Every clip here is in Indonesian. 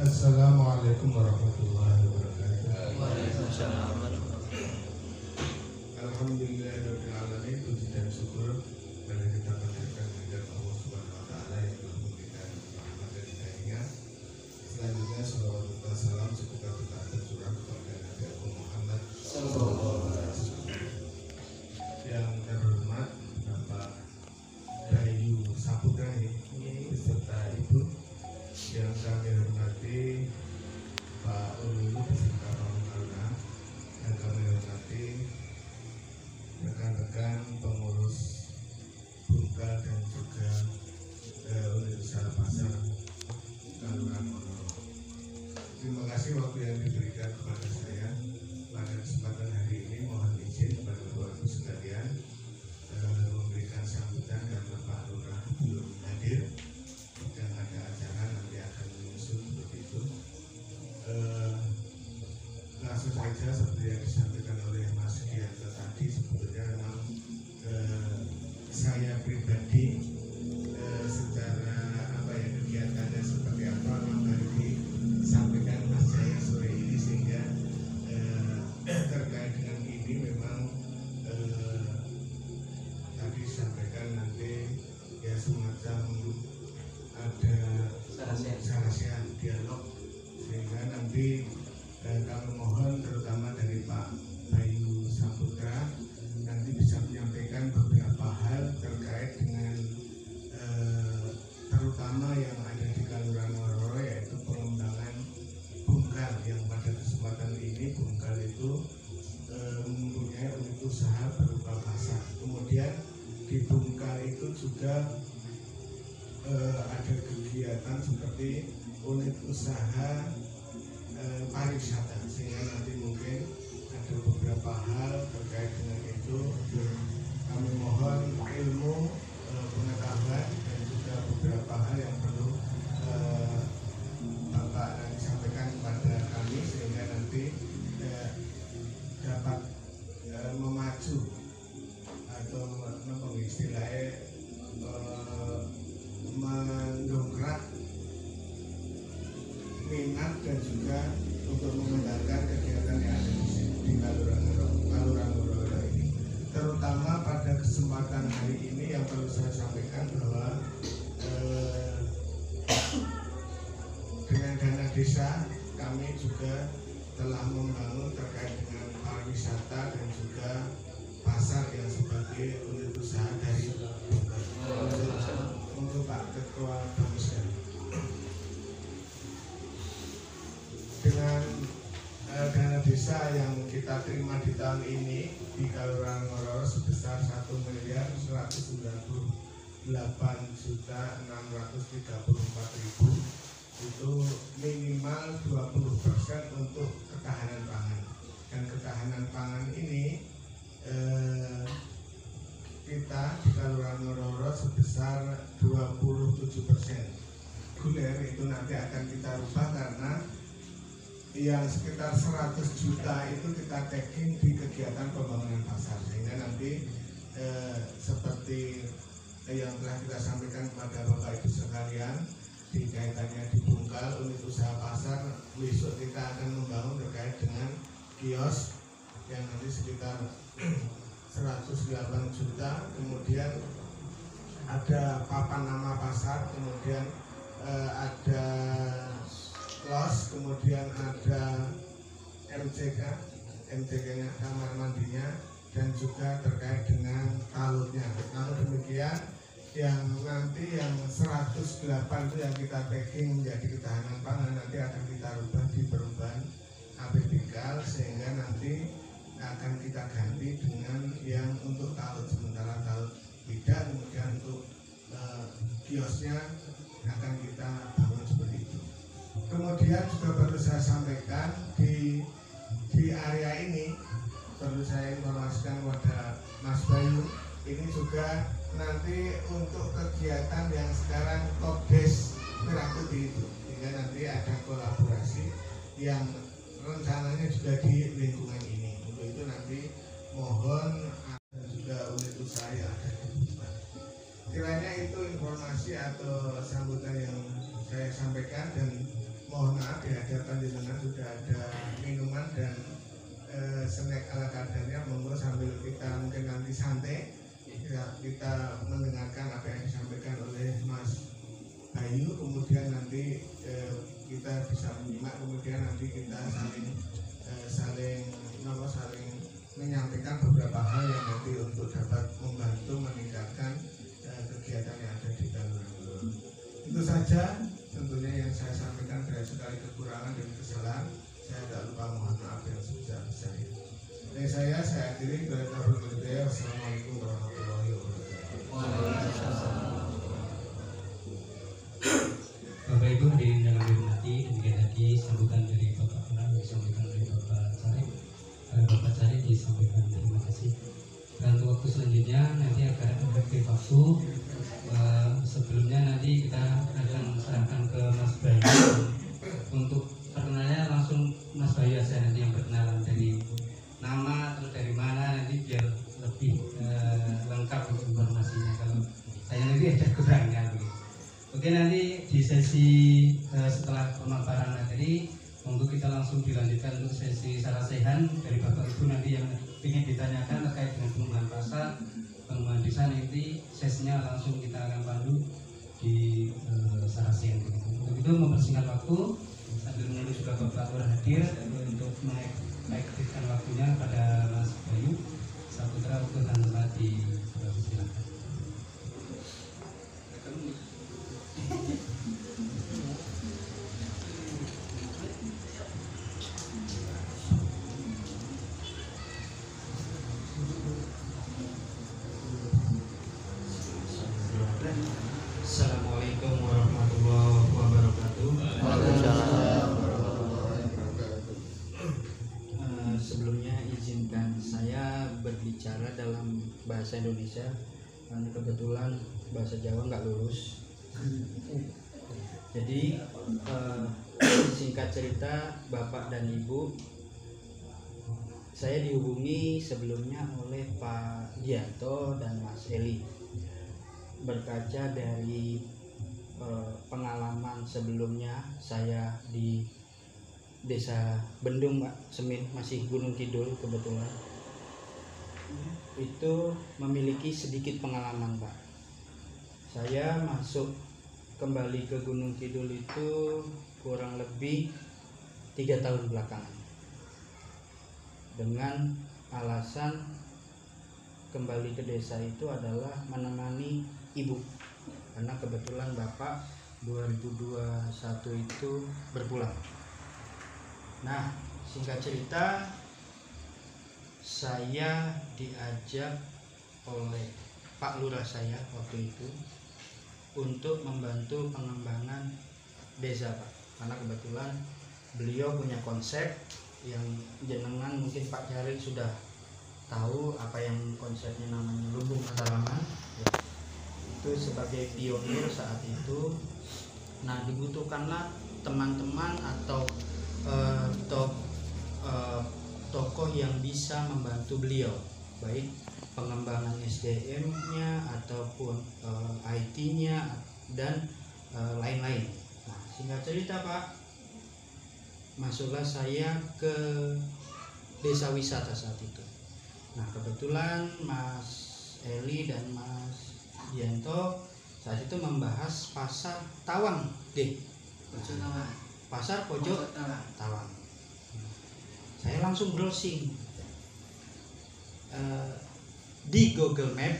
Assalamualaikum warahmatullahi wabarakatuh. Waalaikumsalam. Alhamdulillahirabbil alamin, puji dan syukur pada kita panjatkan kehadirat Allah Subhanahu wa taala yang telah memberikan rahmat dan hidayahnya. Selanjutnya salawat dan salam semoga kita tercurah kepada Nabi Muhammad sallallahu alaihi wasallam. Yang terhormat Bapak Bayu Saputra beserta Ibu, yang kami hormati Pak Ulu beserta Pak Mukarna, yang kami hormati rekan-rekan pengurus Bungkal dan juga unit usaha pasar Kaluran Monoro. Terima kasih waktu yang diberikan kepada saya pada kesempatan hari ini. Mohon izin kepada Bapak Ibu sekalian memberikan sambutan karena Pak Lurah belum hadir dan ada acara nanti akan menyusul seperti itu. Langsung saja seperti yang disampaikan oleh Mas Gianto tadi, sebetulnya memang saya pribadi secara kegiatannya seperti apa memang baru disampaikan Mas Jaya sore ini, sehingga terkait dengan ini memang tadi disampaikan nanti ya semacam ada sarasian dialog, sehingga nanti kami mohon terutama dari Pak Bayu Saputra nanti bisa menyampaikan beberapa hal terkait dengan terutama yang ada di Kaluran Monoro, yaitu pengembangan Bungkal, yang pada kesempatan ini Bungkal itu mempunyai unit usaha berupa pasar. Kemudian di Bungkal itu juga ada kegiatan seperti unit usaha pariwisata, sehingga nanti mungkin ada beberapa hal terkait dengan itu. Kami mohon ilmu, pengetahuan dan juga beberapa hal yang perlu Bapak nanti sampaikan kepada kami, sehingga nanti dapat memacu atau istilahnya mendongkrak minat dan juga untuk mengembangkan kegiatan yang ada di Kaluran Monoro ini. Terutama pada kesempatan hari ini yang perlu saya sampaikan bahwa dengan dana desa kami juga telah membangun terkait dengan pariwisata dan juga pasar yang sebagai unit usaha dari untuk Pak Ketua Bangsa. Dengan dana desa yang kita terima di tahun ini di Kaluran Monoro sebesar 1.198.634.000, itu minimal 20% untuk ketahanan pangan. Dan ketahanan pangan ini kita di Kaluran Monoro sebesar 27%. Reguler itu nanti akan kita rubah karena yang sekitar 100 juta itu kita tagging di kegiatan pembangunan pasar, sehingga nanti seperti yang telah kita sampaikan kepada Bapak Ibu sekalian di kaitannya di Bungkal unit usaha pasar, besok kita akan membangun terkait dengan kios yang nanti sekitar 108 juta, kemudian ada papan nama pasar, kemudian ada los, kemudian ada MCK-nya kamar mandinya, dan juga terkait dengan talutnya. Namun demikian yang nanti yang 108 itu yang kita tagging menjadi ketahanan pangan nanti akan kita rubah di perubahan APBK, sehingga nanti akan kita ganti dengan yang untuk talut, sementara talut tidak, kemudian untuk kiosnya akan kita bangun seperti itu. Kemudian juga perlu saya sampaikan di area ini perlu saya informasikan kepada Mas Bayu, ini juga nanti untuk kegiatan yang sekarang Kopdes Merah Putih itu, sehingga nanti ada kolaborasi yang rencananya juga di lingkungan ini. Untuk itu nanti mohon ada juga unit usaha yang ada di Bungkal. Kiranya itu informasi atau sambutan yang saya sampaikan, dan mohon maaf di hadapan jenengan sudah ada minuman dan snack ala kadarnya, monggo sambil kita mungkin nanti santai ya, kita mendengarkan apa yang disampaikan oleh Mas Bayu, kemudian nanti kita bisa menyimak, kemudian nanti kita saling menyampaikan beberapa hal yang nanti untuk dapat membantu meningkatkan kegiatan yang ada di Talurang. Itu saja tentunya yang saya sampaikan. Dari sekali kekurangan dan kesalahan saya tak lupa mohon maaf yang sebesar-besarnya. Dari saya akhiri. Wassalamualaikum warahmatullahi wabarakatuh. Bapak Ibu hadirin yang dihormati, demikian tadi sambutan dari Bapak Lurah disampaikan oleh Bapak Sarip. Bapak Sarip disampaikan terima kasih. Dan untuk waktu selanjutnya nanti akan ada waktu. Sebelumnya nanti kita akan serahkan ke Mas Bayu untuk perkenalannya. Langsung Mas Bayu saja nanti yang perkenalan, dari nama terus dari mana, nanti biar lebih lengkap untuk informasinya. Kalau saya nanti ada kurangnya begitu. Oke, nanti di sesi setelah pemaparan materi, monggo kita langsung dilanjutkan untuk sesi sarasehan dari Bapak Ibu nanti yang ingin ditanyakan terkait dengan pengembangan pasar, pengembangan desa, nanti sesinya langsung kita akan pandu di sarasehan. Untuk itu mempersingkat waktu, sambil menunggu juga Bapak Lurah hadir untuk mengaktifkan waktunya pada Mas Bayu Saputra untuk tempat di silakan. Assalamualaikum warahmatullahi wabarakatuh. Sebelumnya izinkan saya berbicara dalam bahasa Indonesia karena kebetulan bahasa Jawa nggak lulus. Jadi singkat cerita, Bapak dan Ibu, saya dihubungi sebelumnya oleh Pak Dianto dan Mas Eli. Berkaca dari pengalaman sebelumnya saya di Desa Bendung, Pak, Semin, masih Gunung Kidul kebetulan, itu memiliki sedikit pengalaman, Pak. Saya masuk kembali ke Gunung Kidul itu kurang lebih 3 tahun belakangan, dengan alasan kembali ke desa itu adalah menemani ibu, karena kebetulan Bapak 2021 itu berpulang. Nah, singkat cerita, saya diajak oleh Pak Lurah saya waktu itu untuk membantu pengembangan desa, Pak, karena kebetulan beliau punya konsep yang jenengan mungkin Pak Jarik sudah tahu apa yang konsepnya namanya lumbung mataraman ya. Itu sebagai pionir saat itu. Nah, dibutuhkanlah teman-teman atau tokoh yang bisa membantu beliau, baik pengembangan SDM-nya ataupun IT-nya dan lain-lain. Nah, singkat cerita, Pak, masuklah saya ke desa wisata saat itu. Nah, kebetulan Mas Eli dan Mas Dianto saat itu membahas pasar Tawang, pasar pojok Tawang. Saya langsung browsing di Google Map.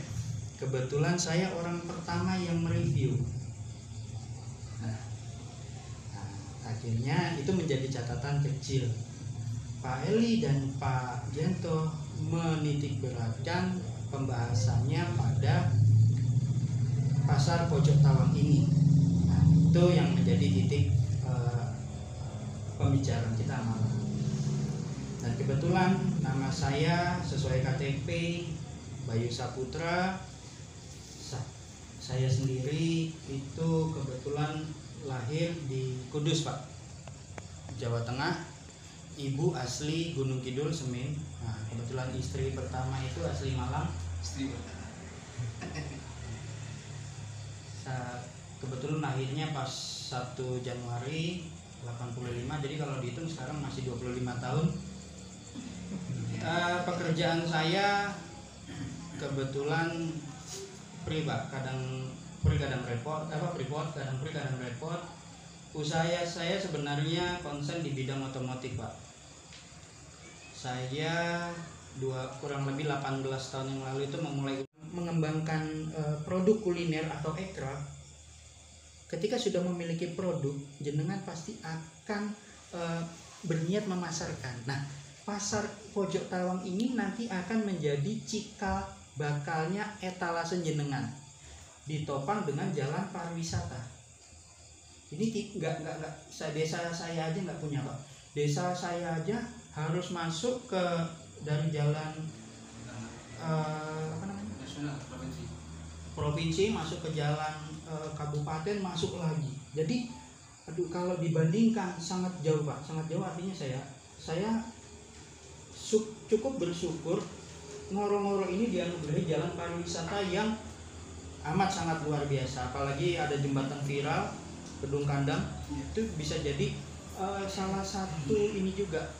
Kebetulan saya orang pertama yang mereview. Nah, akhirnya itu menjadi catatan kecil. Pak Eli dan Pak Dianto menitikberatkan pembahasannya pada pasar pojok Tawang ini. Nah, itu yang menjadi titik pembicaraan kita malam. Dan kebetulan nama saya sesuai KTP Bayu Saputra. Saya sendiri itu kebetulan lahir di Kudus, Pak, Jawa Tengah. Ibu asli Gunung Kidul, Semin. Nah, kebetulan istri pertama itu asli Malang. Kebetulan lahirnya pas 1 Januari 85, jadi kalau dihitung sekarang masih 25 tahun. Pekerjaan saya kebetulan free Pak, kadang free kadang repot, kadang free kadang repot. Usaha saya sebenarnya konsen di bidang otomotif Pak. Saya kurang lebih 18 tahun yang lalu itu memulai mengembangkan produk kuliner atau aircraft. Ketika sudah memiliki produk, jenengan pasti akan berniat memasarkan. Nah, pasar Pojok Tawang ini nanti akan menjadi cikal bakalnya etalase jenengan, ditopang dengan jalan pariwisata. Ini desa saya aja nggak punya Pak. Desa saya aja harus masuk ke dari jalan nasional, provinsi masuk ke jalan kabupaten, masuk lagi. Jadi kalau dibandingkan sangat jauh Pak, sangat jauh. Artinya saya cukup bersyukur Ngoro-Ngoro ini dianugerahi jalan pariwisata yang amat sangat luar biasa. Apalagi ada jembatan viral Gedung Kandang, itu bisa jadi salah satu ini juga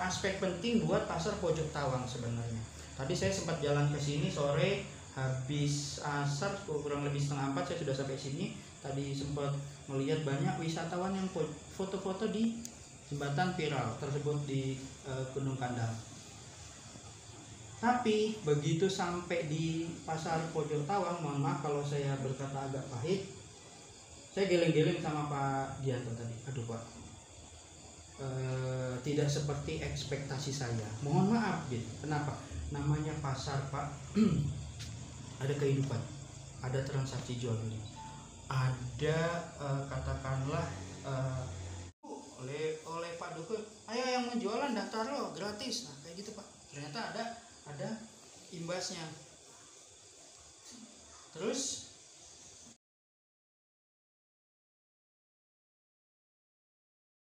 aspek penting buat pasar Pojok Tawang sebenarnya. Tadi saya sempat jalan ke sini sore, habis asar kurang lebih 3:30 saya sudah sampai sini. Tadi sempat melihat banyak wisatawan yang foto-foto di jembatan viral tersebut di Gunung Kandang. Tapi begitu sampai di pasar Pojok Tawang, mohon maaf kalau saya berkata agak pahit, saya geleng-geleng sama Pak Dianto tadi. Aduh Pak, tidak seperti ekspektasi saya. Mohon maaf gitu. Kenapa? Namanya pasar Pak, ada kehidupan, ada transaksi jual beli, ada katakanlah oleh Pak Duku, ayo yang mau jualan daftar lo gratis. Nah kayak gitu Pak, ternyata ada imbasnya. Terus